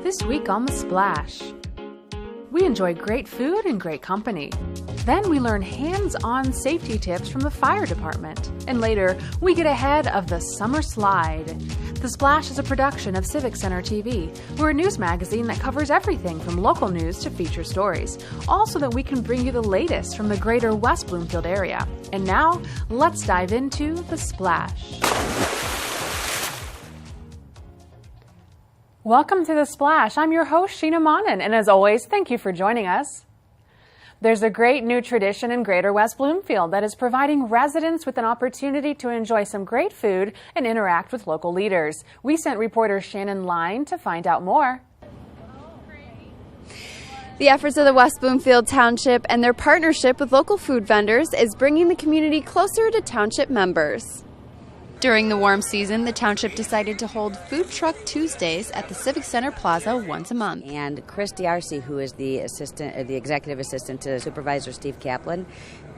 This week on The Splash, we enjoy great food and great company. Then we learn hands-on safety tips from the fire department. And later, we get ahead of the summer slide. The Splash is a production of Civic Center TV. We're a news magazine that covers everything from local news to feature stories, all so that we can bring you the latest from the greater West Bloomfield area. And now, let's dive into The Splash. Welcome to The Splash. I'm your host, Sheena Monnin, and as always, thank you for joining us. There's a great new tradition in greater West Bloomfield that is providing residents with an opportunity to enjoy some great food and interact with local leaders. We sent reporter Sheena Monnin to find out more. The efforts of the West Bloomfield Township and their partnership with local food vendors is bringing the community closer to township members. During the warm season, the township decided to hold Food Truck Tuesdays at the Civic Center Plaza once a month. And Chris D'Arcy, who is the executive assistant to Supervisor Steve Kaplan,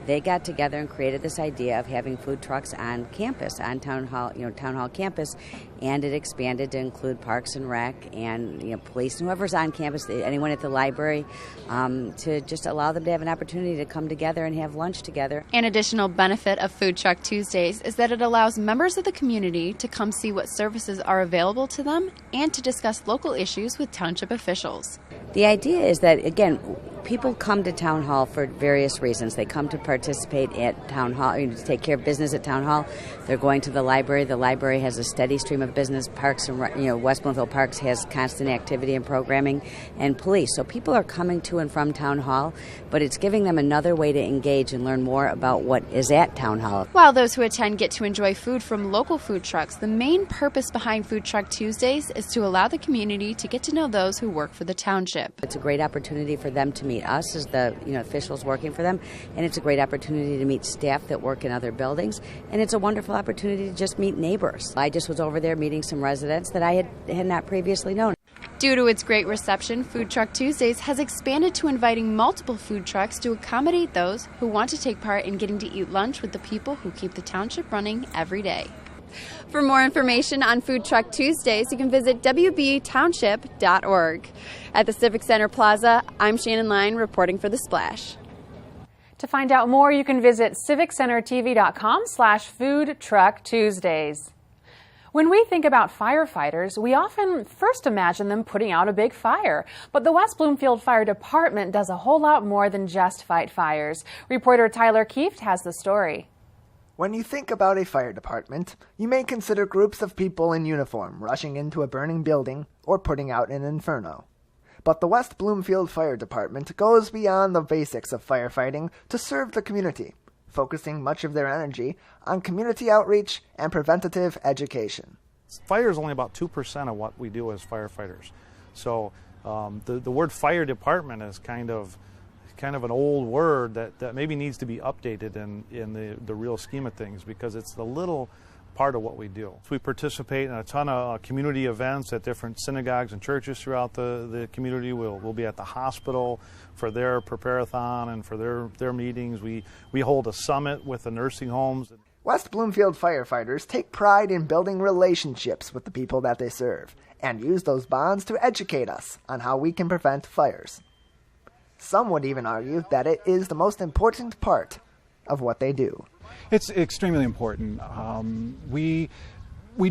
they got together and created this idea of having food trucks on campus, on town hall campus, and it expanded to include Parks and Rec and police, and whoever's on campus, anyone at the library, to just allow them to have an opportunity to come together and have lunch together. An additional benefit of Food Truck Tuesdays is that it allows members of the community to come see what services are available to them and to discuss local issues with township officials. The idea is that, again, people come to town hall for various reasons. They come to participate at town hall, to take care of business at town hall. They're going to the library. The library has a steady stream of business. Parks and West Bloomfield Parks has constant activity and programming, and police. So people are coming to and from town hall, but it's giving them another way to engage and learn more about what is at town hall. While those who attend get to enjoy food from local food trucks, the main purpose behind Food Truck Tuesdays is to allow the community to get to know those who work for the township. It's a great opportunity for them to meet us as the officials working for them, and it's a great opportunity to meet staff that work in other buildings, and it's a wonderful opportunity to just meet neighbors. I just was over there meeting some residents that I had not previously known. Due to its great reception, Food Truck Tuesdays has expanded to inviting multiple food trucks to accommodate those who want to take part in getting to eat lunch with the people who keep the township running every day. For more information on Food Truck Tuesdays, you can visit wbtownship.org. At the Civic Center Plaza, I'm Sheena Monnin reporting for The Splash. To find out more, you can visit civiccentertv.com/Food Truck Tuesdays. When we think about firefighters, we often first imagine them putting out a big fire. But the West Bloomfield Fire Department does a whole lot more than just fight fires. Reporter Tyler Kieft has the story. When you think about a fire department, you may consider groups of people in uniform rushing into a burning building or putting out an inferno. But the West Bloomfield Fire Department goes beyond the basics of firefighting to serve the community, focusing much of their energy on community outreach and preventative education. Fire is only about 2% of what we do as firefighters. So the word fire department is kind of an old word that maybe needs to be updated in the real scheme of things, because it's the little part of what we do. So we participate in a ton of community events at different synagogues and churches throughout the community. We'll be at the hospital for their preparathon and for their meetings. We hold a summit with the nursing homes. West Bloomfield firefighters take pride in building relationships with the people that they serve and use those bonds to educate us on how we can prevent fires. Some would even argue that it is the most important part of what they do. It's extremely important. We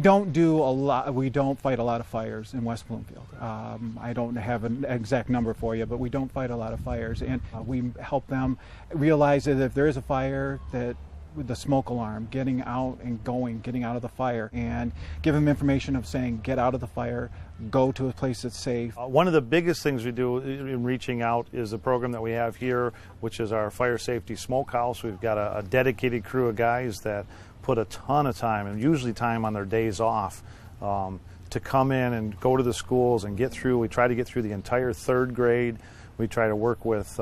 don't do a lot. We don't fight a lot of fires in West Bloomfield. I don't have an exact number for you, but we don't fight a lot of fires, and we help them realize that if there is a fire, that with the smoke alarm, getting out and going, getting out of the fire, and give them information of saying, get out of the fire, go to a place that's safe. One of the biggest things we do in reaching out is a program that we have here, which is our fire safety smokehouse. We've got a dedicated crew of guys that put a ton of time, and usually time on their days off, to come in and go to the schools and get through. We try to get through the entire third grade. We try to work with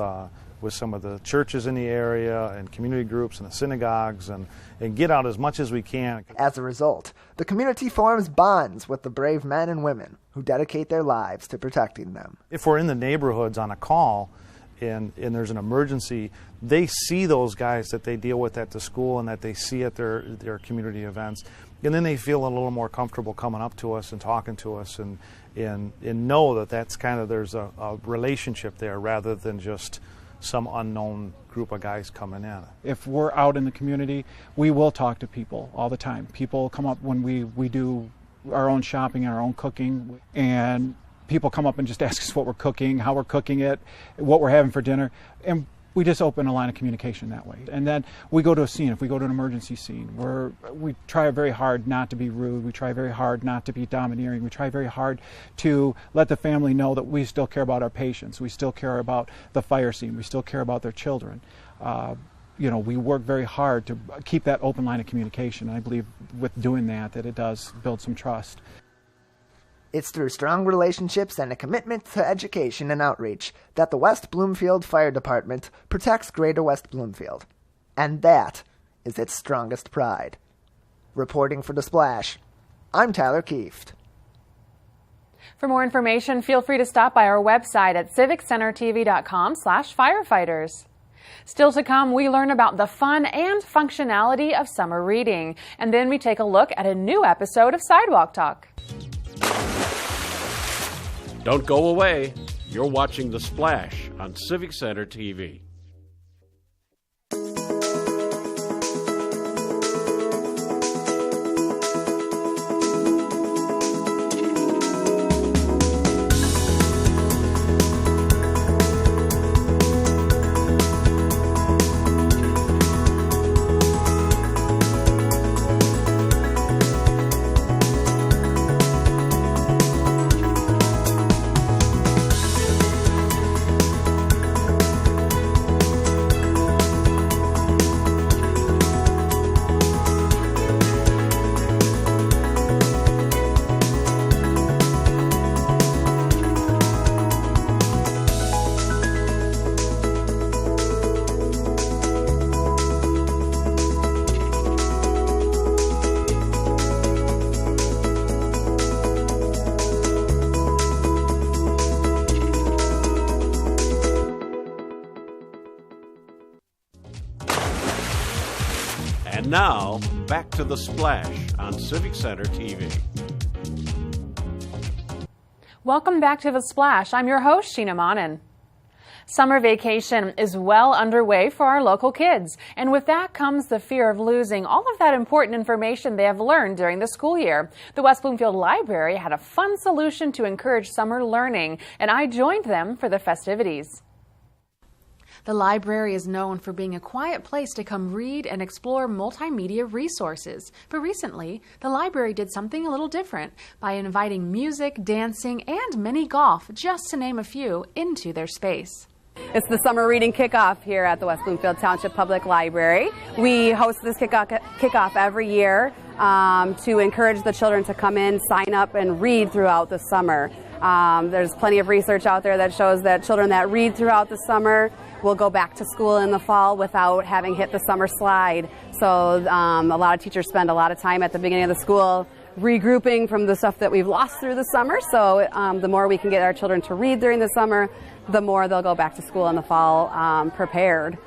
some of the churches in the area and community groups and the synagogues and get out as much as we can. As a result, the community forms bonds with the brave men and women who dedicate their lives to protecting them. If we're in the neighborhoods on a call and there's an emergency, they see those guys that they deal with at the school and that they see at their community events, And then they feel a little more comfortable coming up to us and talking to us, and know that that's kind of, there's a relationship there rather than just some unknown group of guys coming in. If we're out in the community, we will talk to people all the time. People come up when we do our own shopping and our own cooking, and people come up and just ask us what we're cooking, how we're cooking it, what we're having for dinner, and we just open a line of communication that way. And then we go to a scene. If we go to an emergency scene, we try very hard not to be rude. We try very hard not to be domineering. We try very hard to let the family know that we still care about our patients. We still care about the fire scene. We still care about their children. We work very hard to keep that open line of communication. And I believe with doing that it does build some trust. It's through strong relationships and a commitment to education and outreach that the West Bloomfield Fire Department protects Greater West Bloomfield. And that is its strongest pride. Reporting for The Splash, I'm Tyler Kieft. For more information, feel free to stop by our website at civiccentertv.com/firefighters. Still to come, we learn about the fun and functionality of summer reading. And then we take a look at a new episode of Sidewalk Talk. Don't go away. You're watching The Splash on Civic Center TV. And now, back to The Splash on Civic Center TV. Welcome back to The Splash. I'm your host, Sheena Monnin. Summer vacation is well underway for our local kids, and with that comes the fear of losing all of that important information they have learned during the school year. The West Bloomfield Library had a fun solution to encourage summer learning, and I joined them for the festivities. The library is known for being a quiet place to come read and explore multimedia resources. But recently, the library did something a little different by inviting music, dancing, and mini golf, just to name a few, into their space. It's the summer reading kickoff here at the West Bloomfield Township Public Library. We host this kickoff every year to encourage the children to come in, sign up, and read throughout the summer. There's plenty of research out there that shows that children that read throughout the summer will go back to school in the fall without having hit the summer slide. So a lot of teachers spend a lot of time at the beginning of the school regrouping from the stuff that we've lost through the summer. So the more we can get our children to read during the summer, the more they'll go back to school in the fall prepared.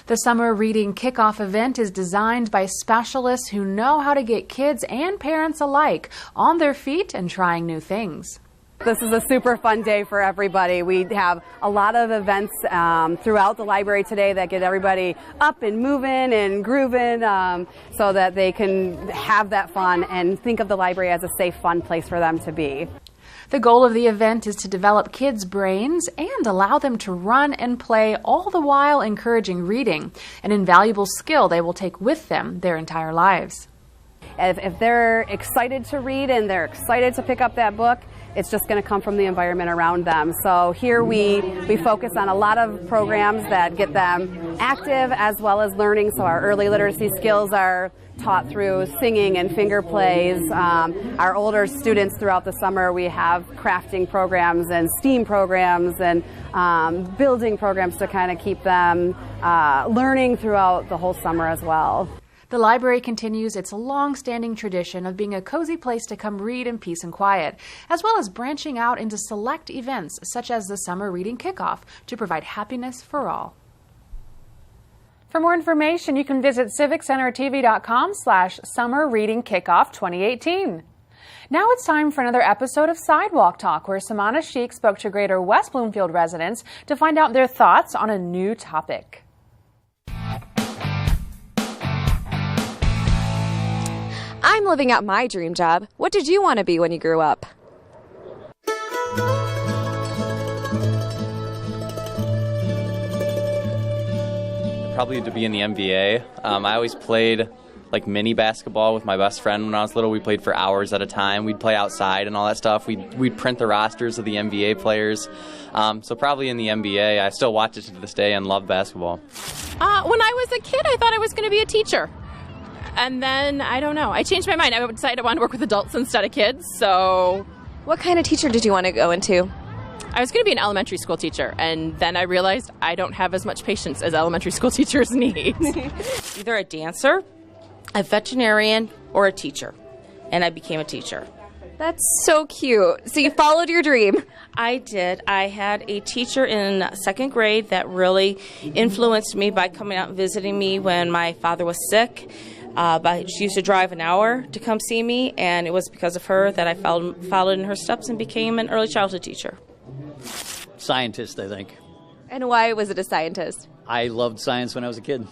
The summer reading kickoff event is designed by specialists who know how to get kids and parents alike on their feet and trying new things. This is a super fun day for everybody. We have a lot of events throughout the library today that get everybody up and moving and grooving so that they can have that fun and think of the library as a safe, fun place for them to be. The goal of the event is to develop kids' brains and allow them to run and play, all the while encouraging reading, an invaluable skill they will take with them their entire lives. If they're excited to read and they're excited to pick up that book, it's just going to come from the environment around them. So here we focus on a lot of programs that get them active as well as learning. So our early literacy skills are taught through singing and finger plays. Our older students throughout the summer, we have crafting programs and STEAM programs and building programs to kind of keep them learning throughout the whole summer as well. The library continues its long-standing tradition of being a cozy place to come read in peace and quiet, as well as branching out into select events such as the Summer Reading Kickoff to provide happiness for all. For more information, you can visit civiccentertv.com/Summer Reading Kickoff 2018. Now it's time for another episode of Sidewalk Talk, where Samana Sheik spoke to Greater West Bloomfield residents to find out their thoughts on a new topic. I'm living out my dream job. What did you want to be when you grew up? Probably to be in the NBA. I always played like mini basketball with my best friend when I was little. We played for hours at a time. We'd play outside and all that stuff. We'd print the rosters of the NBA players. So probably in the NBA. I still watch it to this day and love basketball. When I was a kid, I thought I was going to be a teacher. And then, I don't know, I changed my mind. I decided I wanted to work with adults instead of kids, so... What kind of teacher did you want to go into? I was going to be an elementary school teacher, and then I realized I don't have as much patience as elementary school teachers need. Either a dancer, a veterinarian, or a teacher. And I became a teacher. That's so cute. So you followed your dream. I did. I had a teacher in second grade that really influenced me by coming out and visiting me when my father was sick. But she used to drive an hour to come see me, and it was because of her that I followed in her steps and became an early childhood teacher. Scientist, I think. And why was it a scientist? I loved science when I was a kid.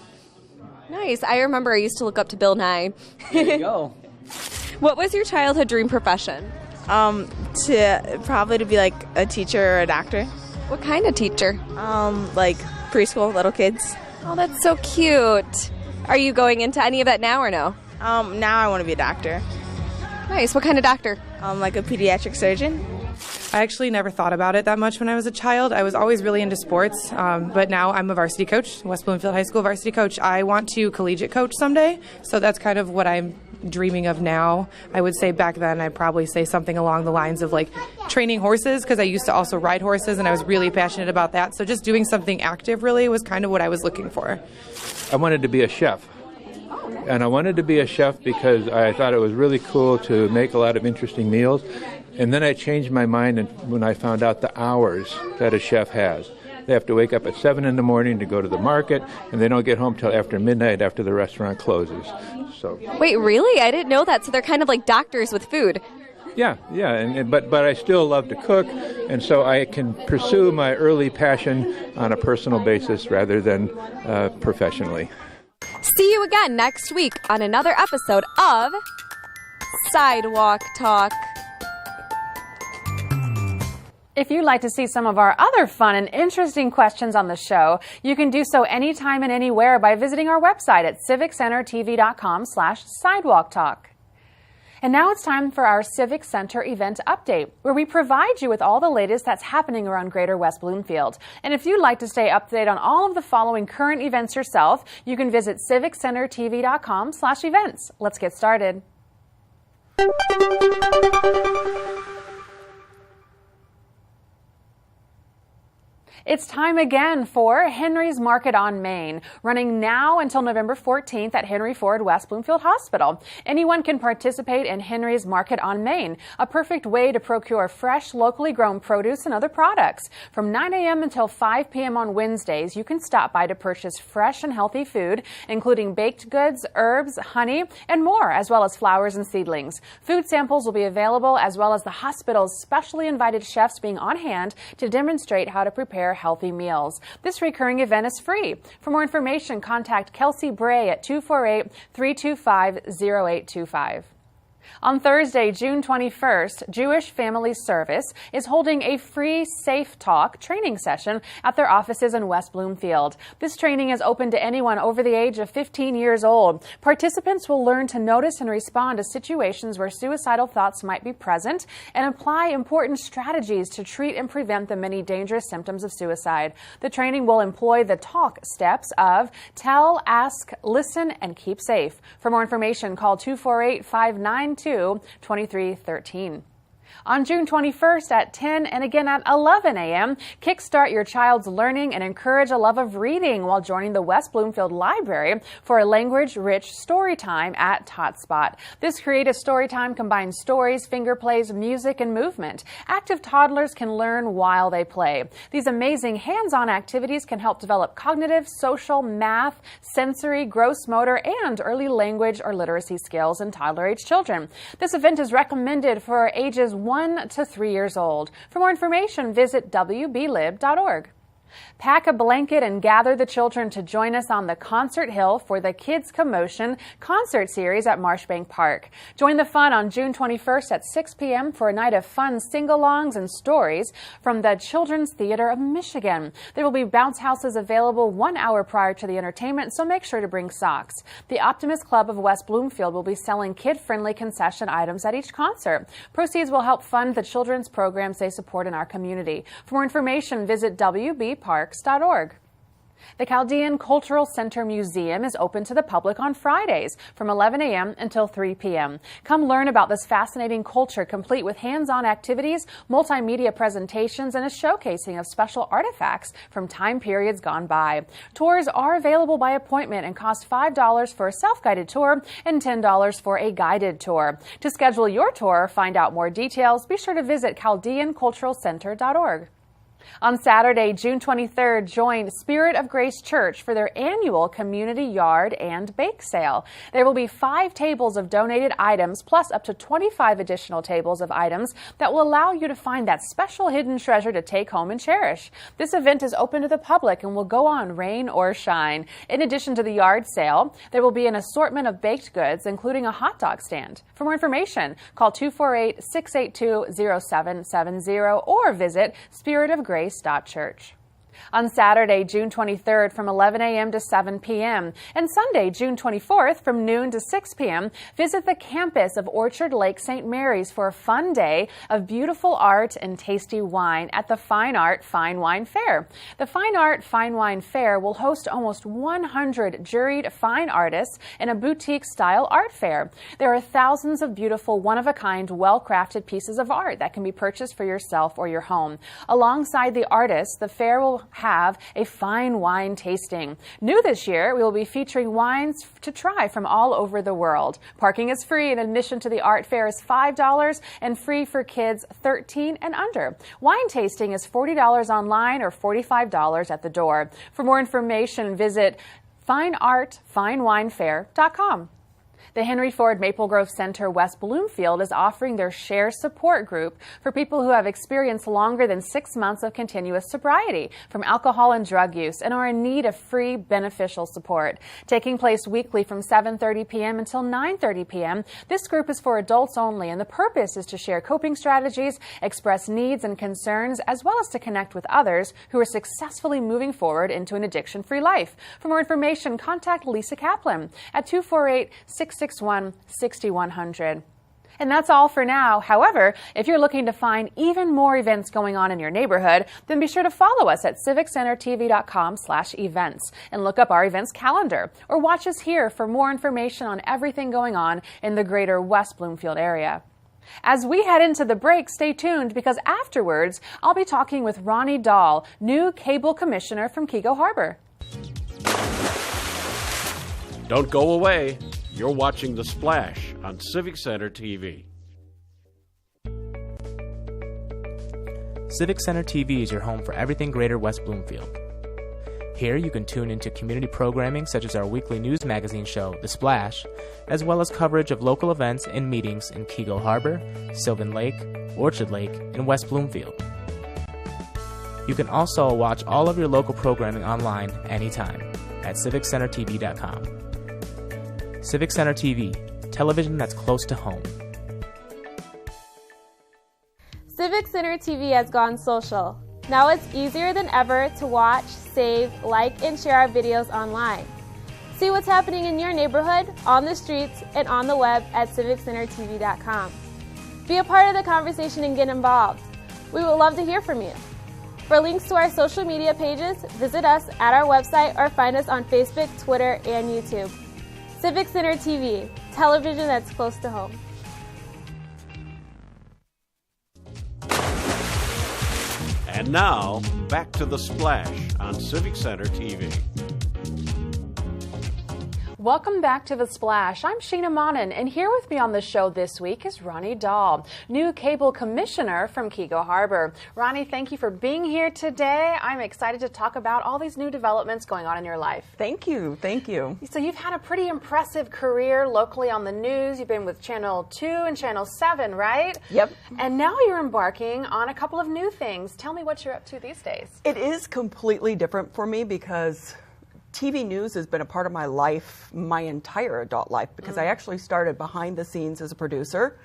Nice. I remember I used to look up to Bill Nye. There you go. What was your childhood dream profession? To be like a teacher or a doctor. What kind of teacher? Like preschool, little kids. Oh, that's so cute. Are you going into any of that now or no? Now I want to be a doctor. Nice. What kind of doctor? Like a pediatric surgeon. I actually never thought about it that much when I was a child. I was always really into sports, but now I'm a varsity coach, West Bloomfield High School varsity coach. I want to collegiate coach someday, so that's kind of what I'm dreaming of now. I would say back then I'd probably say something along the lines of like training horses, because I used to also ride horses and I was really passionate about that. So just doing something active really was kind of what I was looking for. I wanted to be a chef. And I wanted to be a chef because I thought it was really cool to make a lot of interesting meals. And then I changed my mind when I found out the hours that a chef has. They have to wake up at 7 in the morning to go to the market, and they don't get home till after midnight after the restaurant closes. So. Wait, really? I didn't know that. So they're kind of like doctors with food. Yeah, but I still love to cook, and so I can pursue my early passion on a personal basis rather than professionally. See you again next week on another episode of Sidewalk Talk. If you'd like to see some of our other fun and interesting questions on the show, you can do so anytime and anywhere by visiting our website at civiccentertv.com/sidewalk talk. And now it's time for our Civic Center event update, where we provide you with all the latest that's happening around Greater West Bloomfield. And if you'd like to stay up to date on all of the following current events yourself, you can visit civiccentertv.com/events. Let's get started. It's time again for Henry's Market on Main, running now until November 14th at Henry Ford West Bloomfield Hospital. Anyone can participate in Henry's Market on Main, a perfect way to procure fresh, locally grown produce and other products. From 9 a.m. until 5 p.m. on Wednesdays, you can stop by to purchase fresh and healthy food, including baked goods, herbs, honey, and more, as well as flowers and seedlings. Food samples will be available, as well as the hospital's specially invited chefs being on hand to demonstrate how to prepare healthy meals. This recurring event is free. For more information, contact Kelsey Bray at 248-325-0825. On Thursday, June 21st, Jewish Family Service is holding a free Safe Talk training session at their offices in West Bloomfield. This training is open to anyone over the age of 15 years old. Participants will learn to notice and respond to situations where suicidal thoughts might be present and apply important strategies to treat and prevent the many dangerous symptoms of suicide. The training will employ the TALK steps of tell, ask, listen, and keep safe. For more information, call 248-592-2313. On June 21st at 10 and again at 11 a.m., kickstart your child's learning and encourage a love of reading while joining the West Bloomfield Library for a language-rich story time at Tot Spot. This creative story time combines stories, finger plays, music, and movement. Active toddlers can learn while they play. These amazing hands-on activities can help develop cognitive, social, math, sensory, gross motor, and early language or literacy skills in toddler-age children. This event is recommended for ages 1 to 3 years old. For more information, visit wblib.org. Pack a blanket and gather the children to join us on the Concert Hill for the Kids Commotion concert series at Marshbank Park. Join the fun on June 21st at 6 p.m. for a night of fun sing-alongs and stories from the Children's Theater of Michigan. There will be bounce houses available 1 hour prior to the entertainment, so make sure to bring socks. The Optimist Club of West Bloomfield will be selling kid-friendly concession items at each concert. Proceeds will help fund the children's programs they support in our community. For more information, visit wbparks.org. The Chaldean Cultural Center Museum is open to the public on Fridays from 11 a.m. until 3 p.m. Come learn about this fascinating culture, complete with hands-on activities, multimedia presentations, and a showcasing of special artifacts from time periods gone by. Tours are available by appointment and cost $5 for a self-guided tour and $10 for a guided tour. To schedule your tour or find out more details, be sure to visit ChaldeanCulturalCenter.org. On Saturday, June 23rd, join Spirit of Grace Church for their annual community yard and bake sale. There will be 5 tables of donated items plus up to 25 additional tables of items that will allow you to find that special hidden treasure to take home and cherish. This event is open to the public and will go on rain or shine. In addition to the yard sale, there will be an assortment of baked goods, including a hot dog stand. For more information, call 248-682-0770 or visit spiritofgrace.church. On Saturday, June 23rd from 11 a.m. to 7 p.m. and Sunday, June 24th from noon to 6 p.m., visit the campus of Orchard Lake St. Mary's for a fun day of beautiful art and tasty wine at the Fine Art Fine Wine Fair. The Fine Art Fine Wine Fair will host almost 100 juried fine artists in a boutique-style art fair. There are thousands of beautiful, one-of-a-kind, well-crafted pieces of art that can be purchased for yourself or your home. Alongside the artists, the fair will have a fine wine tasting. New this year, we will be featuring wines to try from all over the world. Parking is free and admission to the art fair is $5 and free for kids 13 and under. Wine tasting is $40 online or $45 at the door. For more information, visit fineartfinewinefair.com. The Henry Ford Maple Grove Center West Bloomfield is offering their Share Support Group for people who have experienced longer than 6 months of continuous sobriety from alcohol and drug use and are in need of free beneficial support. Taking place weekly from 7:30 p.m. until 9:30 p.m., this group is for adults only, and the purpose is to share coping strategies, express needs and concerns, as well as to connect with others who are successfully moving forward into an addiction-free life. For more information, contact Lisa Kaplan at 248-661-6100. And that's all for now. However, if you're looking to find even more events going on in your neighborhood, then be sure to follow us at civiccentertv.com/events and look up our events calendar, or watch us here for more information on everything going on in the greater West Bloomfield area. As we head into the break, stay tuned because afterwards, I'll be talking with Ronnie Dahl, new cable commissioner from Keego Harbor. Don't go away. You're watching The Splash on Civic Center TV. Civic Center TV is your home for everything Greater West Bloomfield. Here you can tune into community programming such as our weekly news magazine show, The Splash, as well as coverage of local events and meetings in Keego Harbor, Sylvan Lake, Orchard Lake, and West Bloomfield. You can also watch all of your local programming online anytime at civiccentertv.com. Civic Center TV, television that's close to home. Civic Center TV has gone social. Now it's easier than ever to watch, save, like, and share our videos online. See what's happening in your neighborhood, on the streets, and on the web at civiccentertv.com. Be a part of the conversation and get involved. We would love to hear from you. For links to our social media pages, visit us at our website or find us on Facebook, Twitter, and YouTube. Civic Center TV, television that's close to home. And now, back to The Splash on Civic Center TV. Welcome back to The Splash. I'm Sheena Monnin, and here with me on the show this week is Ronnie Dahl, new cable commissioner from Keego Harbor. Ronnie, thank you for being here today. I'm excited to talk about all these new developments going on in your life. Thank you. Thank you. So you've had a pretty impressive career locally on the news. You've been with Channel 2 and Channel 7, right? Yep. And now you're embarking on a couple of new things. Tell me what you're up to these days. It is completely different for me because TV news has been a part of my life, my entire adult life, because I actually started behind the scenes as a producer,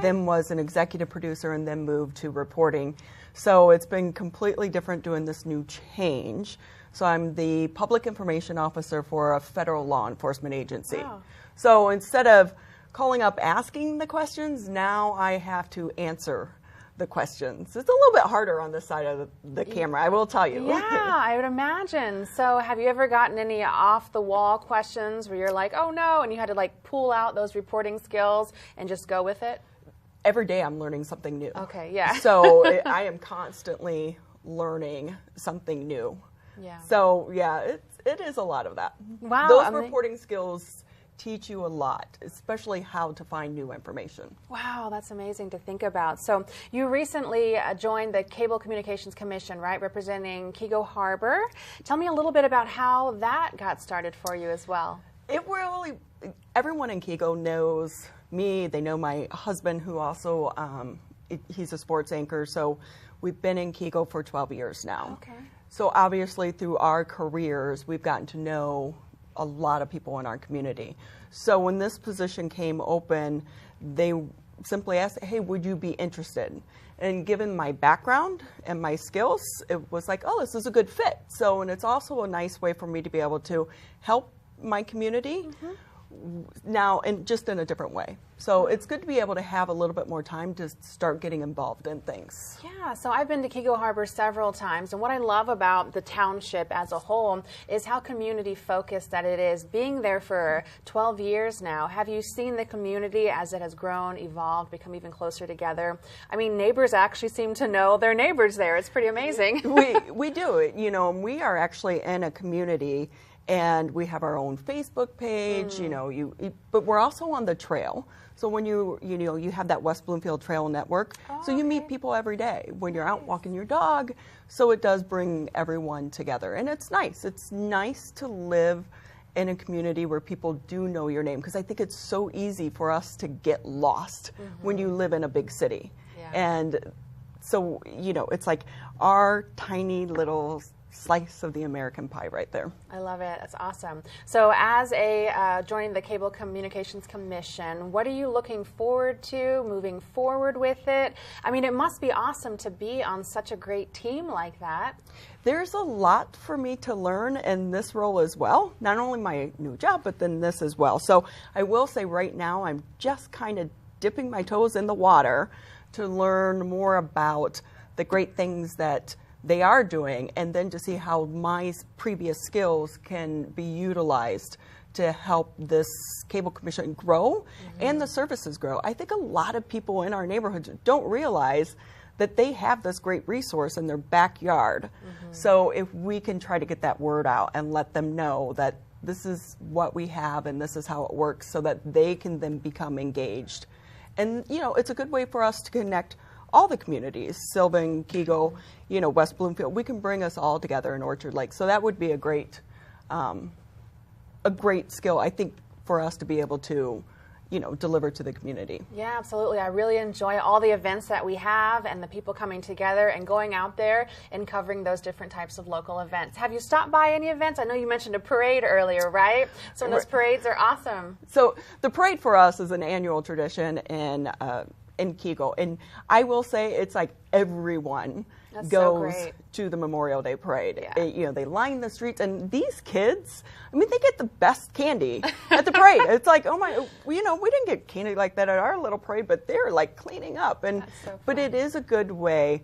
then was an executive producer, and then moved to reporting. So it's been completely different doing this new change. So I'm the public information officer for a federal law enforcement agency. Wow. So instead of calling up asking the questions, now I have to answer the questions. It's a little bit harder on this side of the camera, I will tell you. Yeah, I would imagine. So have you ever gotten any off-the-wall questions where you're like, oh no, and you had to like pull out those reporting skills and just go with it? Every day I'm learning something new. Okay, yeah. So I am constantly learning something new. Yeah. So yeah, it is a lot of that. Wow. Those reporting skills teach you a lot, especially how to find new information. Wow, that's amazing to think about. So you recently joined the Cable Communications Commission, right, representing Keego Harbor. Tell me a little bit about how that got started for you as well. It really, everyone in Keego knows me. They know my husband, who also, he's a sports anchor, so we've been in Keego for 12 years now. Okay. So obviously through our careers, we've gotten to know a lot of people in our community. So when this position came open, they simply asked, hey, would you be interested? And given my background and my skills, it was like, oh, this is a good fit. So, and it's also a nice way for me to be able to help my community now, and just in a different way. So it's good to be able to have a little bit more time to start getting involved in things. Yeah, so I've been to Keego Harbor several times, and what I love about the township as a whole is how community focused that it is. Being there for 12 years now, have you seen the community as it has grown, evolved, become even closer together? I mean, neighbors actually seem to know their neighbors there. It's pretty amazing. we do it. You know, we are actually in a community, and we have our own Facebook page, you know, but we're also on the trail. So when you have that West Bloomfield Trail Network, so you meet people every day when you're out walking your dog. So it does bring everyone together, and it's nice. It's nice to live in a community where people do know your name, because I think it's so easy for us to get lost when you live in a big city. Yeah. And so, you know, it's like our tiny little slice of the American pie right there. I love it. That's awesome. So as joining the Cable Communications Commission, what are you looking forward to moving forward with it? I mean, it must be awesome to be on such a great team like that. There's a lot for me to learn in this role as well. Not only my new job, but then this as well. So I will say right now, I'm just kind of dipping my toes in the water to learn more about the great things that they are doing, and then to see how my previous skills can be utilized to help this cable commission grow and the services grow. I think a lot of people in our neighborhoods don't realize that they have this great resource in their backyard. So if we can try to get that word out and let them know that this is what we have and this is how it works, so that they can then become engaged. And, you know, it's a good way for us to connect all the communities, Sylvan, Keego, you know, West Bloomfield. We can bring us all together in Orchard Lake. So that would be a great skill, I think, for us to be able to, you know, deliver to the community. Yeah, absolutely. I really enjoy all the events that we have and the people coming together and going out there and covering those different types of local events. Have you stopped by any events? I know you mentioned a parade earlier, right? So those parades are awesome. So the parade for us is an annual tradition in Keego, and I will say it's like everyone goes to the Memorial Day parade. Yeah. You know, they line the streets, and these kids, I mean, they get the best candy at the parade. It's like, oh my, you know, we didn't get candy like that at our little parade, but they're like cleaning up. And but it is a good way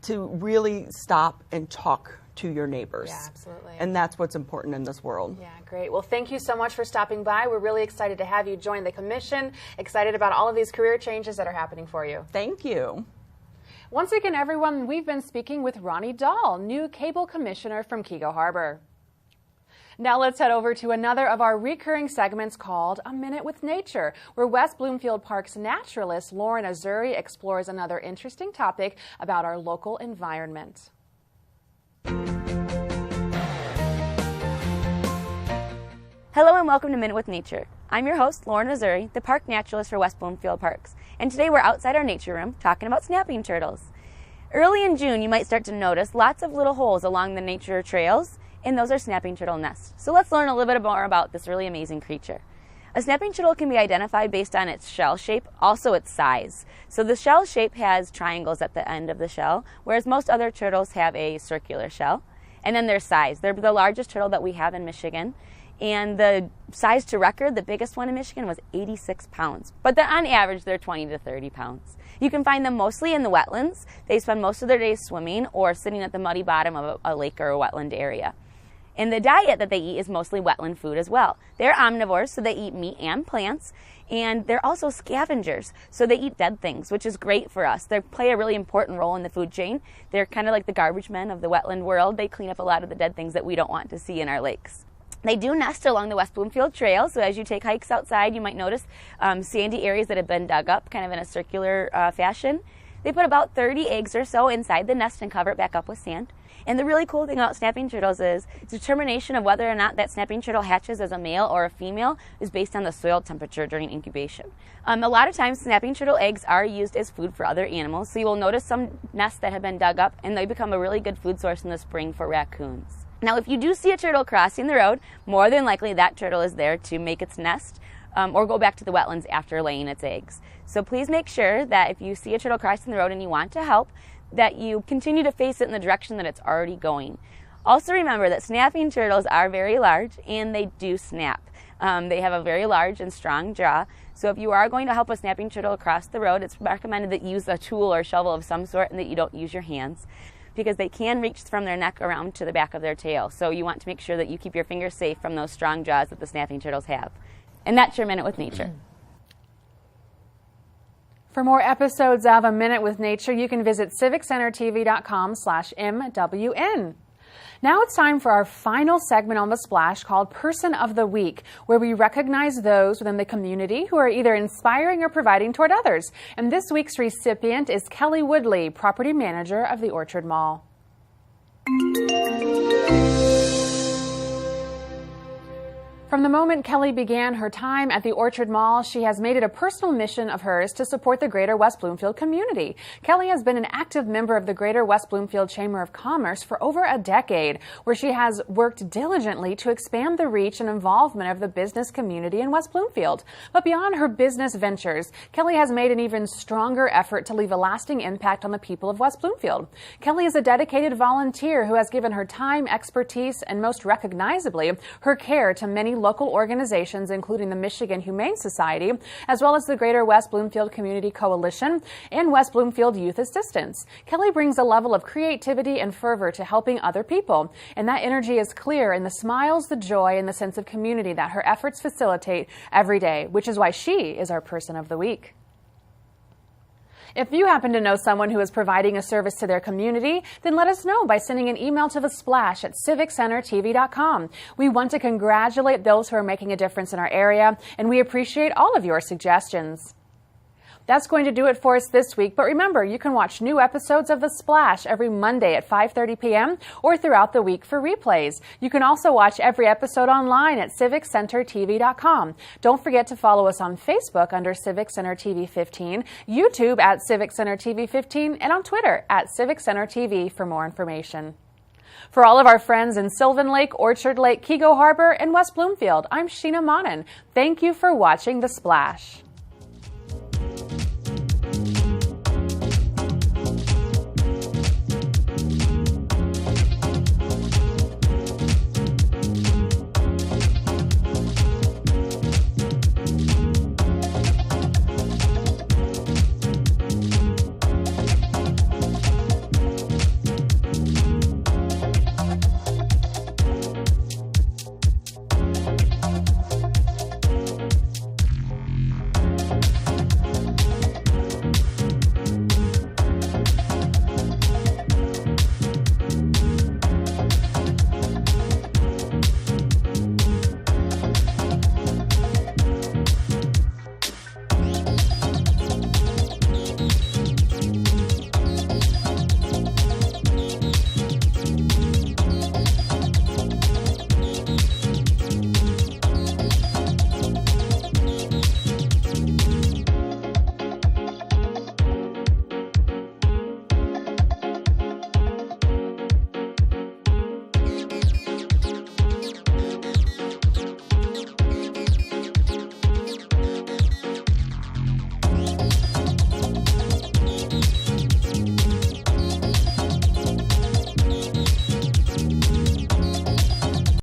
to really stop and talk to your neighbors. Yeah, absolutely. And that's what's important in this world. Yeah, great. Well, thank you so much for stopping by. We're really excited to have you join the commission, excited about all of these career changes that are happening for you. Thank you. Once again, everyone, we've been speaking with Ronnie Dahl, new cable commissioner from Keego Harbor. Now let's head over to another of our recurring segments called A Minute with Nature, where West Bloomfield Park's naturalist Lauren Azuri explores another interesting topic about our local environment. Hello and welcome to Minute with Nature. I'm your host, Lauren Azuri, the park naturalist for West Bloomfield Parks, and today we're outside our nature room talking about snapping turtles. Early in June, you might start to notice lots of little holes along the nature trails, and those are snapping turtle nests. So let's learn a little bit more about this really amazing creature. A snapping turtle can be identified based on its shell shape, also its size. So the shell shape has triangles at the end of the shell, whereas most other turtles have a circular shell. And then their size. They're the largest turtle that we have in Michigan. And the size to record, the biggest one in Michigan, was 86 pounds. But on average, they're 20 to 30 pounds. You can find them mostly in the wetlands. They spend most of their days swimming or sitting at the muddy bottom of a lake or a wetland area. And the diet that they eat is mostly wetland food as well. They're omnivores, so they eat meat and plants. And they're also scavengers, so they eat dead things, which is great for us. They play a really important role in the food chain. They're kind of like the garbage men of the wetland world. They clean up a lot of the dead things that we don't want to see in our lakes. They do nest along the West Bloomfield Trail, so as you take hikes outside, you might notice sandy areas that have been dug up kind of in a circular fashion. They put about 30 eggs or so inside the nest and cover it back up with sand. And the really cool thing about snapping turtles is determination of whether or not that snapping turtle hatches as a male or a female is based on the soil temperature during incubation. A lot of times snapping turtle eggs are used as food for other animals, so you will notice some nests that have been dug up and they become a really good food source in the spring for raccoons. Now if you do see a turtle crossing the road, more than likely that turtle is there to make its nest or go back to the wetlands after laying its eggs. So please make sure that if you see a turtle crossing the road and you want to help, that you continue to face it in the direction that it's already going. Also remember that snapping turtles are very large and they do snap. They have a very large and strong jaw. So if you are going to help a snapping turtle across the road, it's recommended that you use a tool or shovel of some sort and that you don't use your hands, because they can reach from their neck around to the back of their tail. So you want to make sure that you keep your fingers safe from those strong jaws that the snapping turtles have. And that's your Minute with Nature. For more episodes of A Minute with Nature, you can visit civiccentertv.com/MWN. Now it's time for our final segment on The Splash called Person of the Week, where we recognize those within the community who are either inspiring or providing toward others. And this week's recipient is Kelly Woodley, property manager of the Orchard Mall. From the moment Kelly began her time at the Orchard Mall, she has made it a personal mission of hers to support the greater West Bloomfield community. Kelly has been an active member of the Greater West Bloomfield Chamber of Commerce for over a decade, where she has worked diligently to expand the reach and involvement of the business community in West Bloomfield. But beyond her business ventures, Kelly has made an even stronger effort to leave a lasting impact on the people of West Bloomfield. Kelly is a dedicated volunteer who has given her time, expertise, and most recognizably, her care to many local organizations, including the Michigan Humane Society, as well as the Greater West Bloomfield Community Coalition and West Bloomfield Youth Assistance. Kelly brings a level of creativity and fervor to helping other people, and that energy is clear in the smiles, the joy, and the sense of community that her efforts facilitate every day, which is why she is our Person of the Week. If you happen to know someone who is providing a service to their community, then let us know by sending an email to thesplash@civiccentertv.com. We want to congratulate those who are making a difference in our area, and we appreciate all of your suggestions. That's going to do it for us this week, but remember, you can watch new episodes of The Splash every Monday at 5:30 p.m. or throughout the week for replays. You can also watch every episode online at civiccentertv.com. Don't forget to follow us on Facebook under Civic Center TV 15, YouTube at Civic Center TV 15, and on Twitter at Civic Center TV for more information. For all of our friends in Sylvan Lake, Orchard Lake, Keego Harbor, and West Bloomfield, I'm Sheena Monnin. Thank you for watching The Splash.